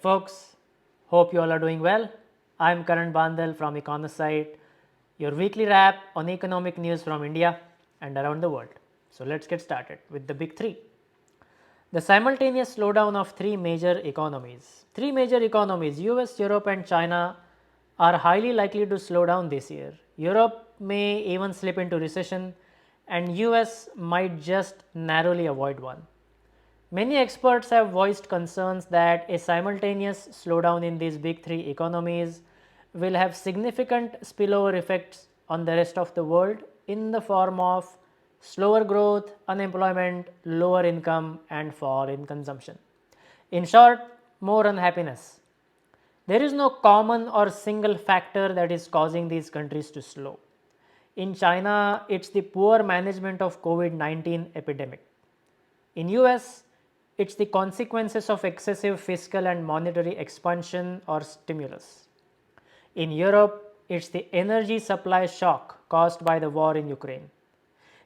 Folks, hope you all are doing well. I'm Karan Bandal from Econosite, your weekly wrap on economic news from India and around the world. So let's get started with the big three. The simultaneous slowdown of three major economies. Three major economies, US, Europe and China, are highly likely to slow down this year. Europe may even slip into recession and US might just narrowly avoid one. Many experts have voiced concerns that a simultaneous slowdown in these big three economies will have significant spillover effects on the rest of the world in the form of slower growth, unemployment, lower income and fall in consumption. In short, more unhappiness. There is no common or single factor that is causing these countries to slow. In China, it's the poor management of COVID-19 epidemic. In US, it's the consequences of excessive fiscal and monetary expansion or stimulus. In Europe, it's the energy supply shock caused by the war in Ukraine.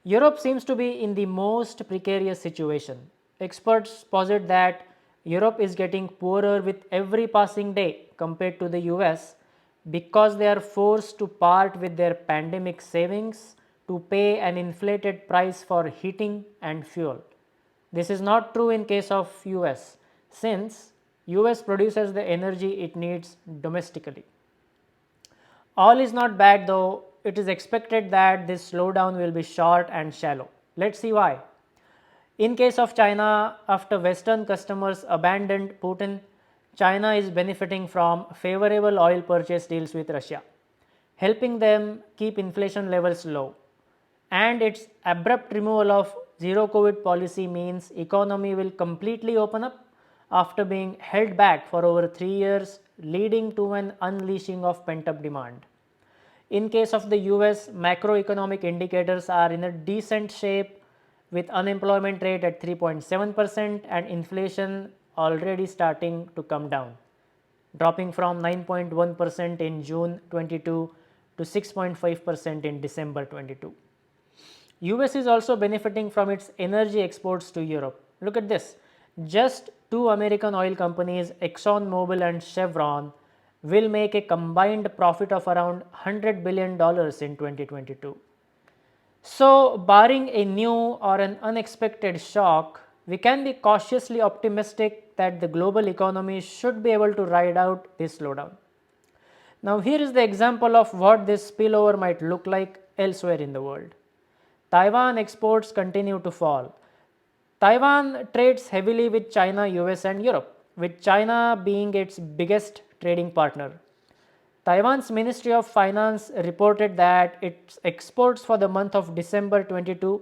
Europe seems to be in the most precarious situation. Experts posit that Europe is getting poorer with every passing day compared to the US because they are forced to part with their pandemic savings to pay an inflated price for heating and fuel. This is not true in case of US since US produces the energy it needs domestically. All is not bad though. It is expected that this slowdown will be short and shallow. Let's see why. In case of China, after Western customers abandoned Putin, China is benefiting from favorable oil purchase deals with Russia, helping them keep inflation levels low. And its abrupt removal of zero COVID policy means economy will completely open up after being held back for over 3 years, leading to an unleashing of pent up demand. In case of the US, macroeconomic indicators are in a decent shape with unemployment rate at 3.7% and inflation already starting to come down, dropping from 9.1% in June 22 to 6.5% in December 22. US is also benefiting from its energy exports to Europe. Look at this. Just two American oil companies, ExxonMobil and Chevron, will make a combined profit of around $100 billion in 2022. So, barring a new or an unexpected shock, we can be cautiously optimistic that the global economy should be able to ride out this slowdown. Now, here is the example of what this spillover might look like elsewhere in the world. Taiwan exports continue to fall. Taiwan trades heavily with China, US and Europe, with China being its biggest trading partner. Taiwan's Ministry of Finance reported that its exports for the month of December 22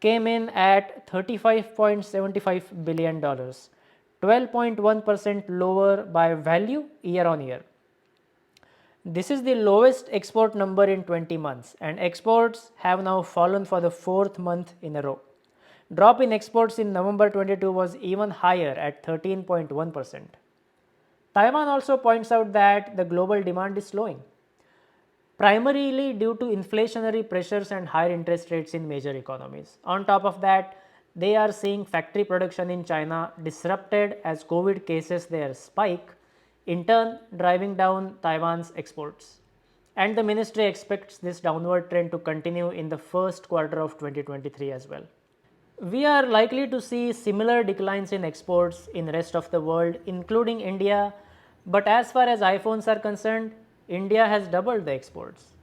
came in at $35.75 billion, 12.1% lower by value year on year. This is the lowest export number in 20 months and exports have now fallen for the fourth month in a row. Drop in exports in November 22 was even higher at 13.1%. Taiwan also points out that the global demand is slowing, primarily due to inflationary pressures and higher interest rates in major economies. On top of that, they are seeing factory production in China disrupted as COVID cases there spike, in turn driving down Taiwan's exports. And the ministry expects this downward trend to continue in the first quarter of 2023 as well. We are likely to see similar declines in exports in rest of the world, including India, but as far as iPhones are concerned, India has doubled the exports.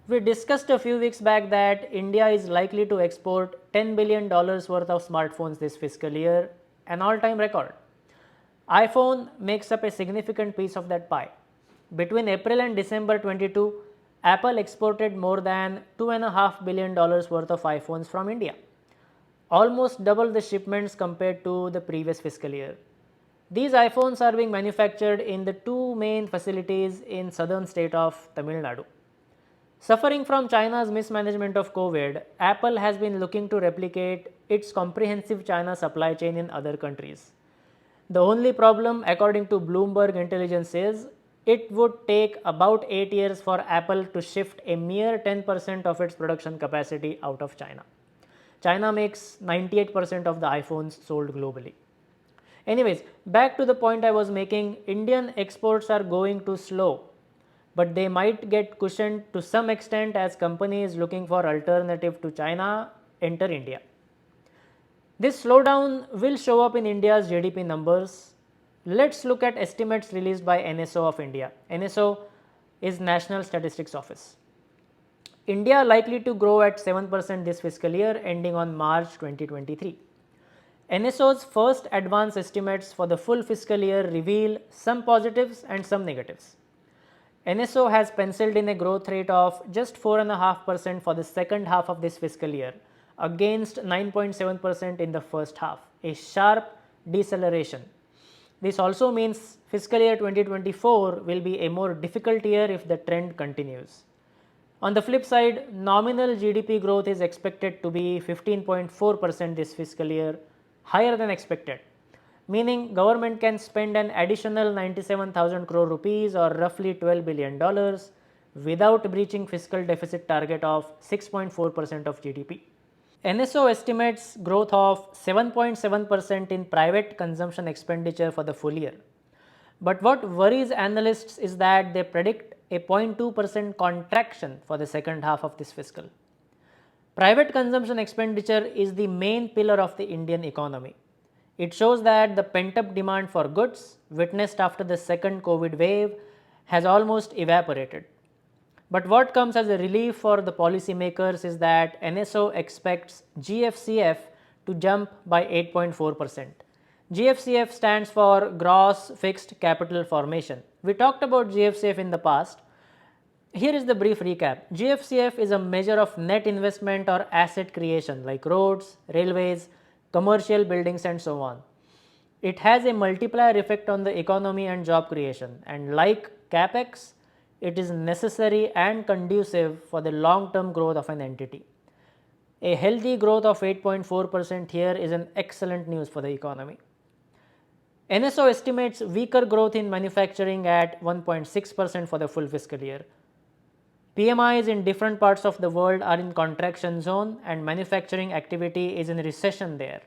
We discussed a few weeks back that India is likely to export $10 billion worth of smartphones this fiscal year, an all-time record. iPhone makes up a significant piece of that pie. Between April and December 22, Apple exported more than $2.5 billion worth of iPhones from India, almost double the shipments compared to the previous fiscal year. These iPhones are being manufactured in the two main facilities in southern state of Tamil Nadu. Suffering from China's mismanagement of COVID, Apple has been looking to replicate its comprehensive China supply chain in other countries. The only problem, according to Bloomberg Intelligence, is it would take about 8 years for Apple to shift a mere 10% of its production capacity out of China. China makes 98% of the iPhones sold globally. Anyways, back to the point I was making, Indian exports are going to slow, but they might get cushioned to some extent as companies looking for alternative to China enter India. This slowdown will show up in India's GDP numbers. Let's look at estimates released by NSO of India. NSO is National Statistics Office. India likely to grow at 7% this fiscal year ending on March 2023. NSO's first advance estimates for the full fiscal year reveal some positives and some negatives. NSO has penciled in a growth rate of just 4.5% for the second half of this fiscal year against 9.7% in the first half, a sharp deceleration. This also means fiscal year 2024 will be a more difficult year if the trend continues. On the flip side, nominal GDP growth is expected to be 15.4% this fiscal year, higher than expected, meaning government can spend an additional 97,000 crore rupees or roughly $12 billion without breaching fiscal deficit target of 6.4% of GDP. NSO estimates growth of 7.7% in private consumption expenditure for the full year. But what worries analysts is that they predict a 0.2% contraction for the second half of this fiscal. Private consumption expenditure is the main pillar of the Indian economy. It shows that the pent-up demand for goods witnessed after the second COVID wave has almost evaporated. But what comes as a relief for the policymakers is that NSO expects GFCF to jump by 8.4%. GFCF stands for Gross Fixed Capital Formation. We talked about GFCF in the past. Here is the brief recap. GFCF is a measure of net investment or asset creation like roads, railways, commercial buildings and so on. It has a multiplier effect on the economy and job creation, and like capex, it is necessary and conducive for the long-term growth of an entity. A healthy growth of 8.4% here is an excellent news for the economy. NSO estimates weaker growth in manufacturing at 1.6% for the full fiscal year. PMIs in different parts of the world are in contraction zone and manufacturing activity is in recession there.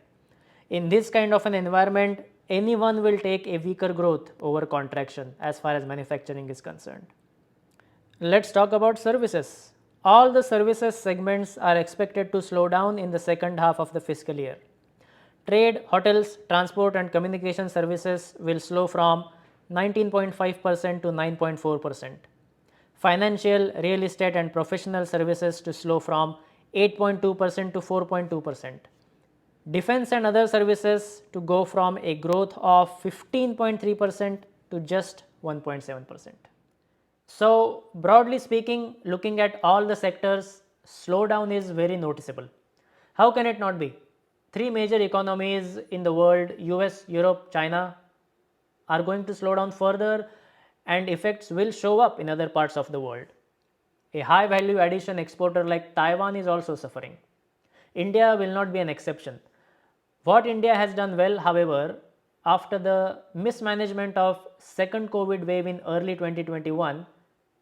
In this kind of an environment, anyone will take a weaker growth over contraction as far as manufacturing is concerned. Let's talk about services. All the services segments are expected to slow down in the second half of the fiscal year. Trade, hotels, transport and communication services will slow from 19.5% to 9.4%. Financial, real estate and professional services to slow from 8.2% to 4.2%. Defense and other services to go from a growth of 15.3% to just 1.7%. So, broadly speaking, looking at all the sectors, slowdown is very noticeable. How can it not be? Three major economies in the world, US, Europe, China, are going to slow down further and effects will show up in other parts of the world. A high value addition exporter like Taiwan is also suffering. India will not be an exception. What India has done well, however, after the mismanagement of second COVID wave in early 2021,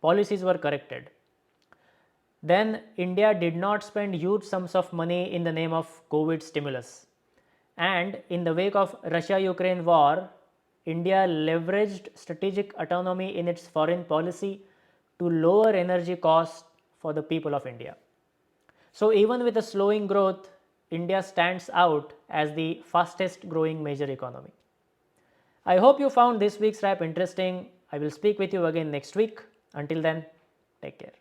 policies were corrected. Then India did not spend huge sums of money in the name of COVID stimulus. And in the wake of Russia-Ukraine war, India leveraged strategic autonomy in its foreign policy to lower energy costs for the people of India. So even with a slowing growth, India stands out as the fastest growing major economy. I hope you found this week's wrap interesting. I will speak with you again next week. Until then, take care.